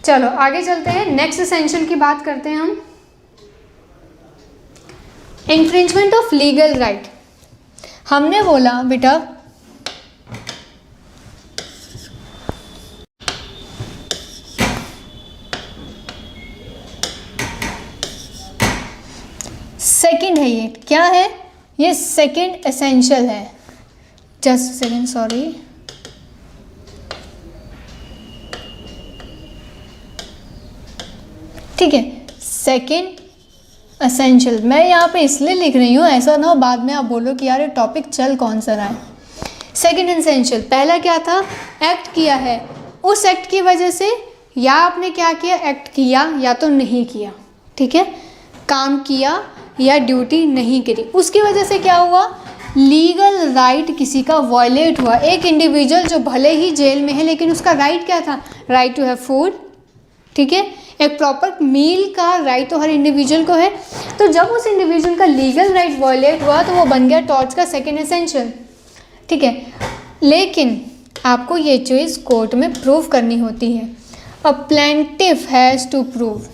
चलो आगे चलते हैं, नेक्स्ट एसेंशियल की बात करते हैं हम। Infringement of legal right. हमने बोला बेटा सेकंड है, ये क्या है, ये सेकंड एसेंशियल है। जस्ट सेकंड, सॉरी, ठीक है, सेकंड एसेंशियल। मैं यहाँ पे इसलिए लिख रही हूँ, ऐसा ना हो बाद में आप बोलो कि यार ये टॉपिक चल कौन सा रहा है। सेकंड एसेंशियल, पहला क्या था, एक्ट किया है, उस एक्ट की वजह से या आपने क्या किया, एक्ट किया या तो नहीं किया, ठीक है, काम किया या ड्यूटी नहीं करी, उसकी वजह से क्या हुआ, लीगल राइट किसी का वायलेट हुआ। एक इंडिविजुअल जो भले ही जेल में है लेकिन उसका राइट क्या था, राइट टू हैव फूड, ठीक है, एक प्रॉपर मील का राइट तो हर इंडिविजुअल को है। तो जब उस इंडिविजुअल का लीगल राइट वायलेट हुआ तो वो बन गया टॉर्च का सेकंड एसेंशियल, ठीक है। लेकिन आपको ये चीज़ कोर्ट में प्रूव करनी होती है। A plaintiff has to prove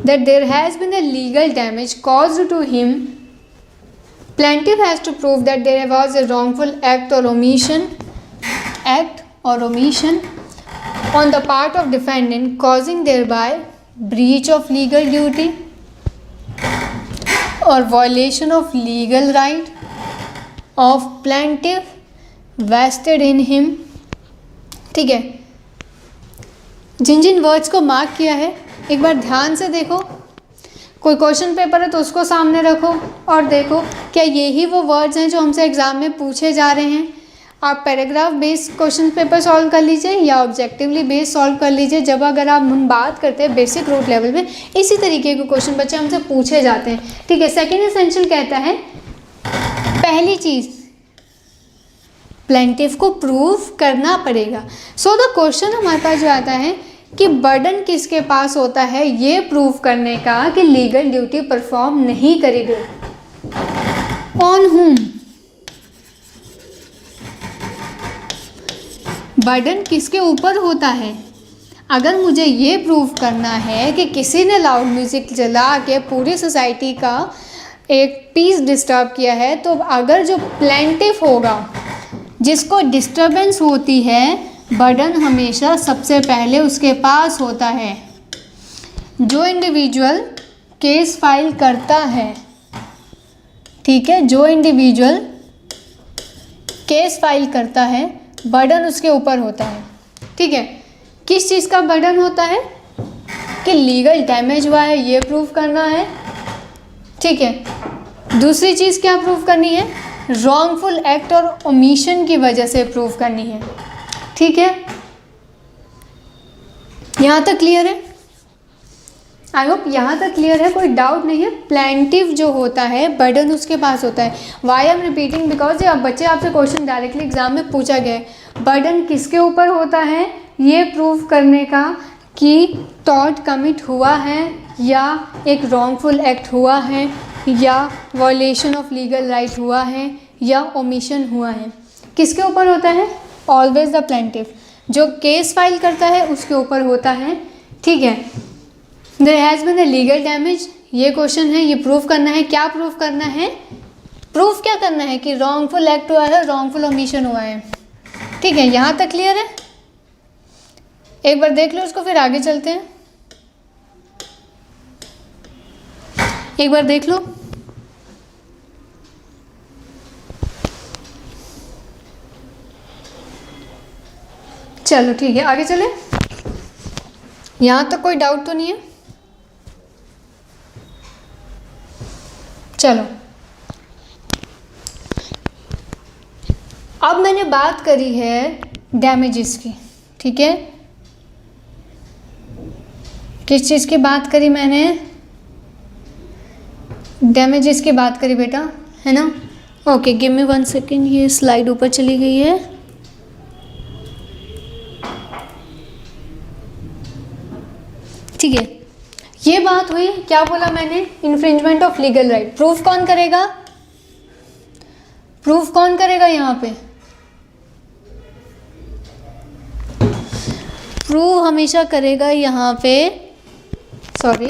that there has been a legal damage caused to him. Plaintiff has to prove that there was a wrongful act or omission on the part of defendant causing thereby breach of legal duty or violation of legal right of plaintiff vested in him, ठीक है। जिन जिन words को mark किया है एक बार ध्यान से देखो, कोई क्वेश्चन पेपर है तो उसको सामने रखो और देखो क्या यही वो वर्ड्स हैं जो हमसे एग्ज़ाम में पूछे जा रहे हैं। आप paragraph based question paper solve कर लीजिए या ऑब्जेक्टिवली बेस्ड सॉल्व कर लीजिए। जब अगर आप हम बात करते हैं बेसिक रूट लेवल में, इसी तरीके के क्वेश्चन बच्चे हमसे पूछे जाते हैं, ठीक है। सेकेंड एसेंशियल कहता है पहली चीज़ प्लेंटिफ को प्रूव करना पड़ेगा। सो द क्वेश्चन हमारे पास जो आता है कि बर्डन किसके पास होता है ये प्रूव करने का कि लीगल ड्यूटी परफॉर्म नहीं करी गई। ऑन हुम, बर्डन किसके ऊपर होता है। अगर मुझे ये प्रूव करना है कि किसी ने लाउड म्यूजिक जला के पूरी सोसाइटी का एक पीस डिस्टर्ब किया है, तो अगर जो प्लेंटिफ होगा जिसको डिस्टर्बेंस होती है, बर्डन हमेशा सबसे पहले उसके पास होता है। जो इंडिविजुअल केस फाइल करता है, ठीक है, जो इंडिविजुअल केस फाइल करता है बर्डन उसके ऊपर होता है, ठीक है। किस चीज़ का बर्डन होता है कि लीगल डैमेज हुआ है ये प्रूव करना है, ठीक है। दूसरी चीज़ क्या प्रूव करनी है, रॉन्गफुल एक्ट और ओमिशन की वजह से प्रूव करनी है, ठीक है। यहाँ तक क्लियर है, आई होप यहाँ तक क्लियर है, कोई डाउट नहीं है। प्लेंटिफ जो होता है बर्डन उसके पास होता है। वाई एम रिपीटिंग, बिकॉज ये बच्चे आपसे क्वेश्चन डायरेक्टली एग्जाम में पूछा गया है। बर्डन किसके ऊपर होता है ये प्रूव करने का कि टॉर्ट कमिट हुआ है या एक रॉन्गफुल एक्ट हुआ है या वॉयलेशन ऑफ लीगल राइट हुआ है या ओमिशन हुआ है। किसके ऊपर होता है, ऑलवेज द प्लेंटिफ। जो केस फाइल करता है उसके ऊपर होता है, ठीक है। There has been a legal damage, ये क्वेश्चन है, ये प्रूव करना है। क्या प्रूव करना है, प्रूफ क्या करना है कि रॉन्गफुल एक्ट हुआ है, रॉन्गफुल ओमिशन हुआ है, ठीक है। यहाँ तक क्लियर है, एक बार देख लो उसको फिर आगे चलते हैं। एक बार देख लो, चलो ठीक है आगे चले। यहाँ तक कोई डाउट तो नहीं है, चलो। अब मैंने बात करी है डैमेजेस की, ठीक है। किस चीज़ की बात करी मैंने, डैमेजेस की बात करी बेटा, है ना। ओके गिव मी 1 सेकेंड, ये स्लाइड ऊपर चली गई है। ठीक है, ये बात हुई, क्या बोला मैंने, infringement of legal right. Proof कौन करेगा, प्रूफ कौन करेगा यहाँ पे, प्रूव हमेशा करेगा यहाँ पे, सॉरी,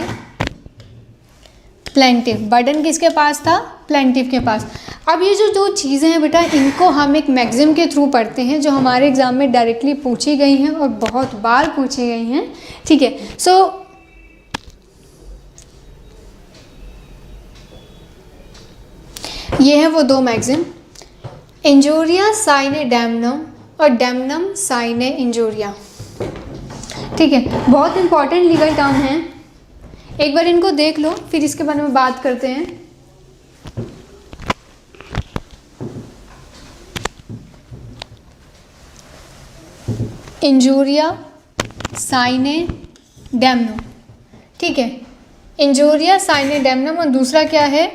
प्लेंटिफ। बर्डन किसके पास था? प्लेंटिफ के पास। अब ये जो दो चीज़ें हैं बेटा, इनको हम एक मैक्सिम के थ्रू पढ़ते हैं जो हमारे एग्जाम में डायरेक्टली पूछी गई हैं और बहुत बार पूछी गई हैं, ठीक है। सो ये है वो दो मैक्सिम, इंजोरिया साइने डैमनम और डैमनम साइने इंजोरिया, ठीक है। बहुत इंपॉर्टेंट लीगल टर्म है, एक बार इनको देख लो फिर इसके बारे में बात करते हैं। इंजोरिया साइने डैमनम, ठीक है, इंजोरिया साइने डैमनम, और दूसरा क्या है?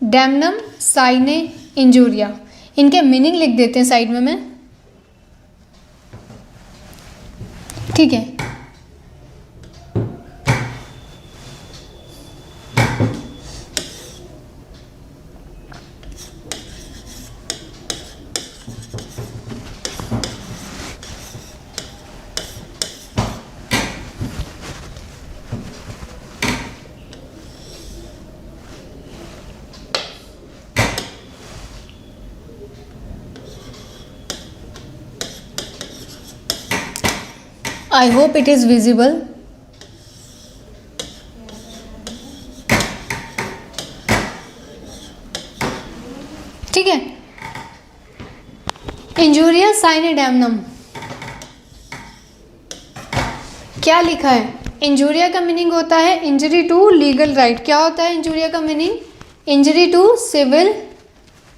डैमनम साइने इंजोरिया। इनके मीनिंग लिख देते हैं साइड में मैं, ठीक है। I hope it is visible. ठीक है, इंजोरिया साइने डैमनम क्या लिखा है? इंजोरिया का मीनिंग होता है इंजरी टू लीगल राइट। क्या होता है इंजोरिया का meaning? Injury to civil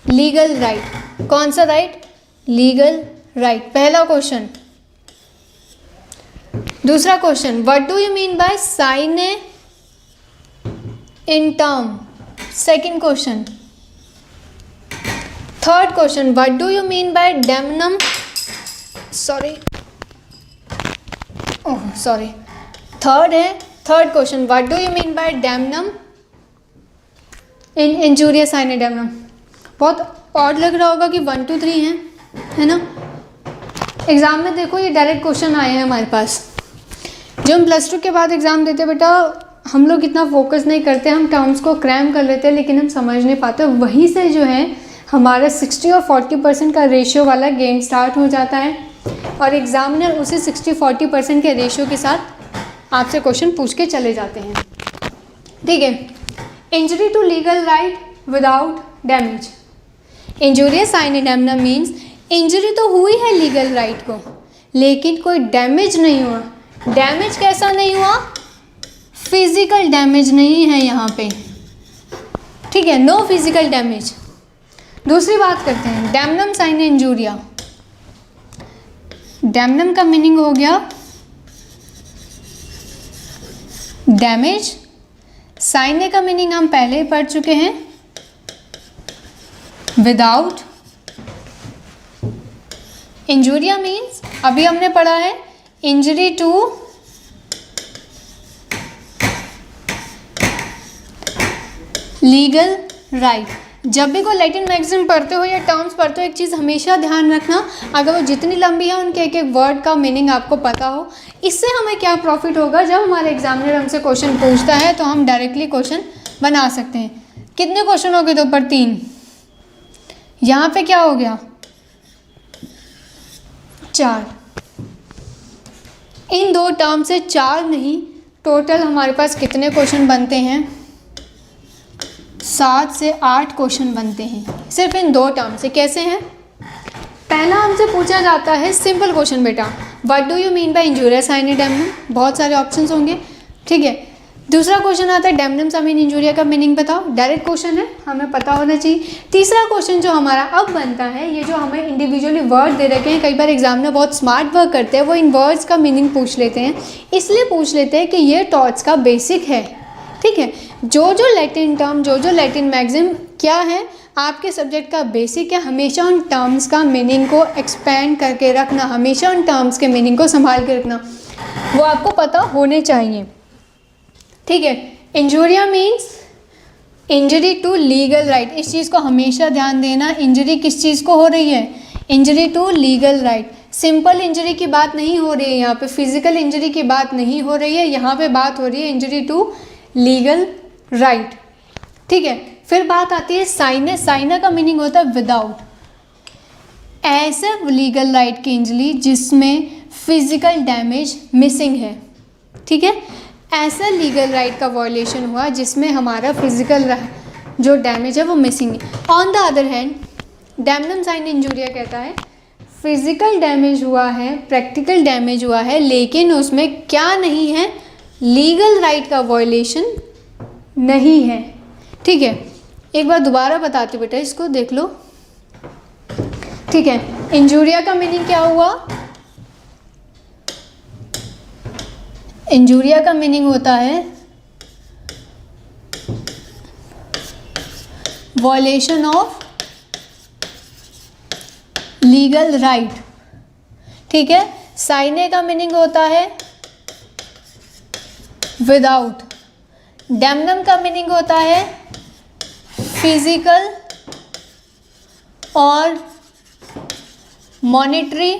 legal right. कौन सा राइट? लीगल राइट, पहला क्वेश्चन। दूसरा question, what do you mean by sine in term? Second question. Third question, what do you mean by damnum, sorry, oh sorry, third है। Third question, what do you mean by damnum in injuria sine damnum? बहुत odd लग रहा होगा कि 1 2 3 है ना। Exam में देखो ये डायरेक्ट क्वेश्चन आए हैं हमारे पास। जो हम +2 के बाद एग्ज़ाम देते बेटा, हम लोग इतना फोकस नहीं करते, हम टर्म्स को क्रैम कर लेते हैं लेकिन हम समझ नहीं पाते। वहीं से जो है हमारा 60 और 40% का रेशियो वाला गेम स्टार्ट हो जाता है और एग्जामिनर उसी 60-40% के रेशियो के साथ आपसे क्वेश्चन पूछ के चले जाते हैं, ठीक है। Injury to legal right without damage. Injurious sine damnum means injury तो हुई है लीगल राइट को लेकिन कोई डैमेज नहीं हुआ। डैमेज कैसा नहीं हुआ? फिजिकल डैमेज नहीं है यहाँ पे, ठीक है, नो फिजिकल डैमेज। दूसरी बात करते हैं, डैमनम साइने इंजूरिया। डैमनम का मीनिंग हो गया डैमेज, साइने का मीनिंग हम पहले ही पढ़ चुके हैं, विदाउट। इंजूरिया मीन्स अभी हमने पढ़ा है इंजरी टू लीगल राइट। जब भी कोई लैटिन मैगजीन पढ़ते हो या टर्म्स पढ़ते हो, एक चीज़ हमेशा ध्यान रखना, अगर वो जितनी लंबी है उनके एक एक वर्ड का मीनिंग आपको पता हो। इससे हमें क्या प्रॉफिट होगा? जब हमारे एग्जामिनर हमसे क्वेश्चन पूछता है तो हम डायरेक्टली क्वेश्चन बना सकते हैं। कितने क्वेश्चन हो गए? तो पर 3। यहाँ पे क्या हो गया? 4। इन 2 टर्म से 4 नहीं, टोटल हमारे पास कितने क्वेश्चन बनते हैं? 7 से 8 क्वेश्चन बनते हैं सिर्फ इन 2 टर्म से। कैसे हैं? पहला हमसे पूछा जाता है सिंपल क्वेश्चन, बेटा what do you mean by injuria sine damnum? बहुत सारे ऑप्शंस होंगे, ठीक है। दूसरा क्वेश्चन आता है डैमनम साइने इंजूरिया का मीनिंग बताओ। डायरेक्ट क्वेश्चन है, हमें पता होना चाहिए। तीसरा क्वेश्चन जो हमारा अब बनता है, ये जो हमें इंडिविजुअली वर्ड दे रखे हैं, कई बार एग्जामिनर बहुत स्मार्ट वर्क करते हैं, वो इन वर्ड्स का मीनिंग पूछ लेते हैं। इसलिए पूछ लेते हैं कि ये टॉट्स का बेसिक है, ठीक है। जो लैटिन टर्म, जो लैटिन मैगजीन क्या है, आपके सब्जेक्ट का बेसिक है। हमेशा उन टर्म्स का मीनिंग को एक्सपेंड करके रखना, हमेशा उन टर्म्स के मीनिंग को संभाल के रखना, वो आपको पता होने चाहिए, ठीक है। Injuria means injury to legal right, इस चीज़ को हमेशा ध्यान देना। इंजरी किस चीज़ को हो रही है? Injury to legal right, simple injury की बात नहीं हो रही है यहाँ पे, फिजिकल इंजरी की बात नहीं हो रही है, यहाँ पे बात हो रही है इंजरी टू लीगल राइट। ठीक है, फिर बात आती है साइने। साइने का मीनिंग होता है विदाउट, ऐसे लीगल राइट की इंजरी जिसमें फिजिकल डैमेज मिसिंग है। ठीक है, ऐसा लीगल राइट का वॉयलेशन हुआ जिसमें हमारा फिजिकल जो डैमेज है वो मिसिंग है। On the other hand damnum sine injuria कहता है फिजिकल डैमेज हुआ है, प्रैक्टिकल डैमेज हुआ है, लेकिन उसमें क्या नहीं है, लीगल राइट का वॉयलेशन नहीं है। ठीक है, एक बार दोबारा बताती बेटा, इसको देख लो। ठीक है, इंजूरिया का मीनिंग क्या हुआ? इंजूरिया का मीनिंग होता है वॉयलेशन ऑफ लीगल राइट। ठीक है, साइने का मीनिंग होता है विदाउट, डैमनम का मीनिंग होता है फिजिकल और मॉनिटरी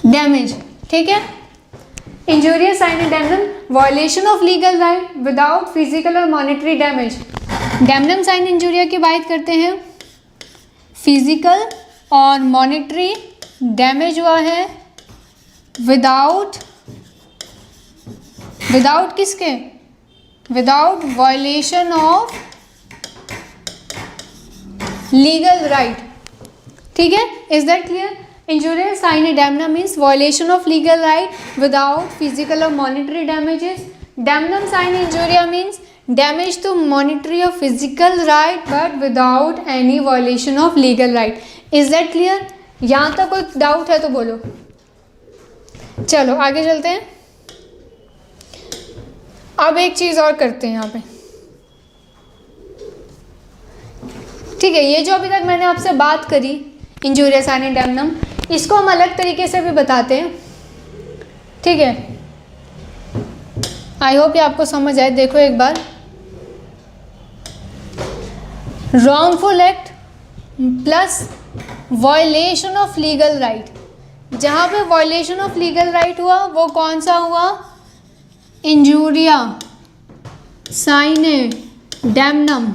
डैमेज। ठीक है, injuria sine and damnum violation of legal right without physical और monetary damage. Damnum sine injuria की बात करते हैं, फिजिकल और मॉनिटरी डैमेज हुआ है विदाउट किसके? Without violation of legal right. ठीक है, is that clear? Injuria sine damnum means violation of legal right without physical और monetary damages. Damnum sine injuria means damage to monetary और physical right but without any violation of legal right. Is that clear? यहाँ तक कोई doubt है तो बोलो। चलो आगे चलते हैं। अब एक चीज़ और करते हैं यहाँ पे। ठीक है, ये जो अभी तक मैंने आपसे बात करी इंजूरिया साइन एंड डैमनम, इसको हम अलग तरीके से भी बताते हैं। ठीक है, आई होप ये आपको समझ आए। देखो एक बार, wrongful act plus violation of legal right. जहाँ पे वॉयलेशन ऑफ लीगल राइट हुआ वो कौन सा हुआ? Injuria sine damnum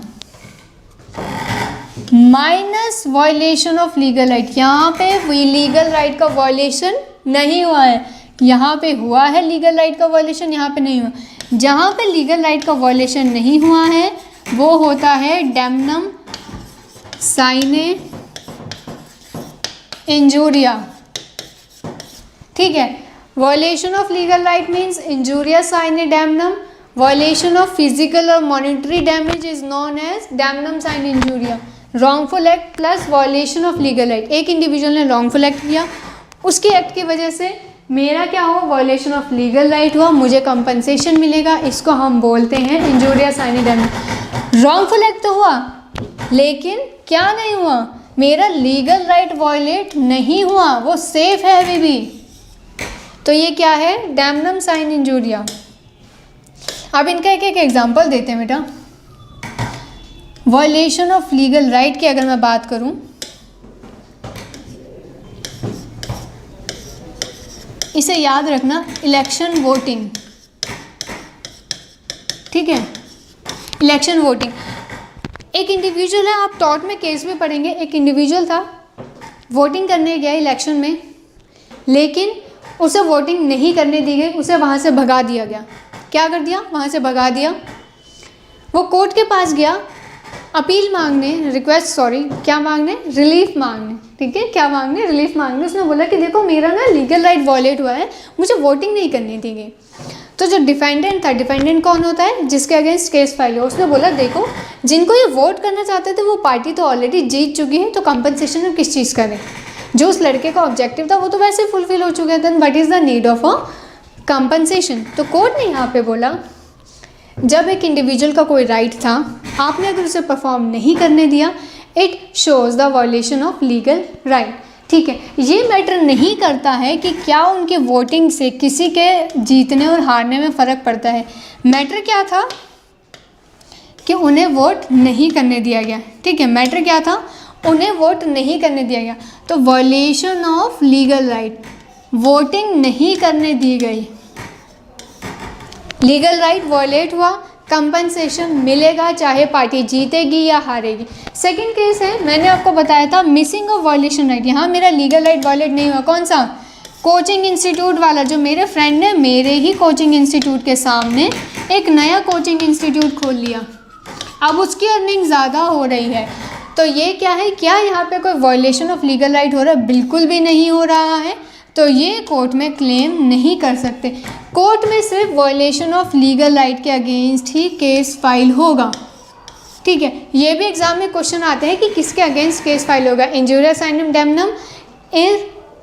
minus violation of legal right. यहाँ पे लीगल राइट का वॉयलेशन नहीं हुआ है, यहाँ पे हुआ है लीगल राइट का वॉयलेशन, यहाँ पे नहीं हुआ। जहाँ पे लीगल राइट का वॉयलेशन नहीं हुआ है वो होता है डैमनम साइने इंजूरिया। ठीक है, violation of legal right means injuria sine damnum, violation of physical और monetary damage is known as damnum sine injuria. Wrongful act plus violation of legal right. एक इंडिविजुअल ने रॉन्गफुल एक्ट किया, उसके act की वजह से मेरा क्या हुआ? वॉयलेशन ऑफ लीगल राइट हुआ, मुझे कंपनसेशन मिलेगा, इसको हम बोलते हैं injuria sine damnum. Wrongful act तो हुआ लेकिन क्या नहीं हुआ? मेरा लीगल राइट वॉयलेट नहीं हुआ, वो सेफ है अभी भी। तो ये क्या है? Damnum sine injuria. अब इनका एक एक एग्जांपल देते हैं बेटा। वॉयलेशन ऑफ लीगल राइट की अगर मैं बात करूं, इसे याद रखना, इलेक्शन वोटिंग। ठीक है, इलेक्शन वोटिंग। एक इंडिविजुअल है, आप टॉट में केस में पढ़ेंगे, एक इंडिविजुअल था, वोटिंग करने गया इलेक्शन में, लेकिन उसे वोटिंग नहीं करने दी गई, उसे वहाँ से भगा दिया गया। क्या कर दिया? वहाँ से भगा दिया। वो कोर्ट के पास गया अपील मांगने, क्या मांगने? रिलीफ मांगने। ठीक है, क्या मांगने? रिलीफ मांगने। उसने बोला कि देखो मेरा ना लीगल राइट वॉयलेट हुआ है, मुझे वोटिंग नहीं करनी दी गई। तो जो डिफेंडेंट था, डिफेंडेंट कौन होता है? जिसके अगेंस्ट केस फाइल हो। उसने बोला देखो जिनको ये वोट करना चाहते थे वो पार्टी तो ऑलरेडी जीत चुकी है, तो कंपनसेशन हम किस चीज़ करें? जो उस लड़के का ऑब्जेक्टिव था वो तो वैसे फुलफिल हो चुका है, then what is the need of a compensation? तो कोर्ट ने यहाँ पे बोला जब एक इंडिविजुअल का कोई राइट था, आपने अगर उसे परफॉर्म नहीं करने दिया, it shows the violation of legal right. ठीक है, ये मैटर नहीं करता है कि क्या उनके वोटिंग से किसी के जीतने और हारने में फ़र्क पड़ता है। मैटर क्या था कि उन्हें वोट नहीं करने दिया गया, ठीक है। मैटर क्या था, उन्हें वोट नहीं करने दिया गया, तो violation of legal right, voting नहीं करने दी गई, लीगल राइट वॉयलेट हुआ, कंपनसेशन मिलेगा चाहे पार्टी जीतेगी या हारेगी। सेकंड केस है, मैंने आपको बताया था मिसिंग ऑफ वॉयलेशन राइट, यहाँ मेरा लीगल राइट वॉयलेट नहीं हुआ, कौन सा, कोचिंग इंस्टीट्यूट वाला, जो मेरे फ्रेंड ने मेरे ही कोचिंग इंस्टीट्यूट के सामने एक नया कोचिंग इंस्टीट्यूट खोल लिया, अब उसकी अर्निंग ज़्यादा हो रही है, तो ये क्या है, क्या यहाँ पे कोई वॉयलेशन ऑफ लीगल राइट हो रहा है, बिल्कुल भी नहीं हो रहा है, तो ये कोर्ट में क्लेम नहीं कर सकते। कोर्ट में सिर्फ वॉयलेशन ऑफ लीगल राइट के अगेंस्ट ही केस फाइल होगा, ठीक है। ये भी एग्जाम में क्वेश्चन आते हैं कि किसके अगेंस्ट केस फाइल होगा, इंजूरिया साइनम डैमनम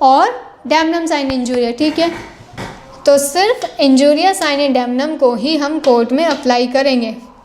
और डैमनम साइन इंजूरिया, ठीक है। तो सिर्फ इंजूरिया साइन डैमनम को ही हम कोर्ट में अप्लाई करेंगे।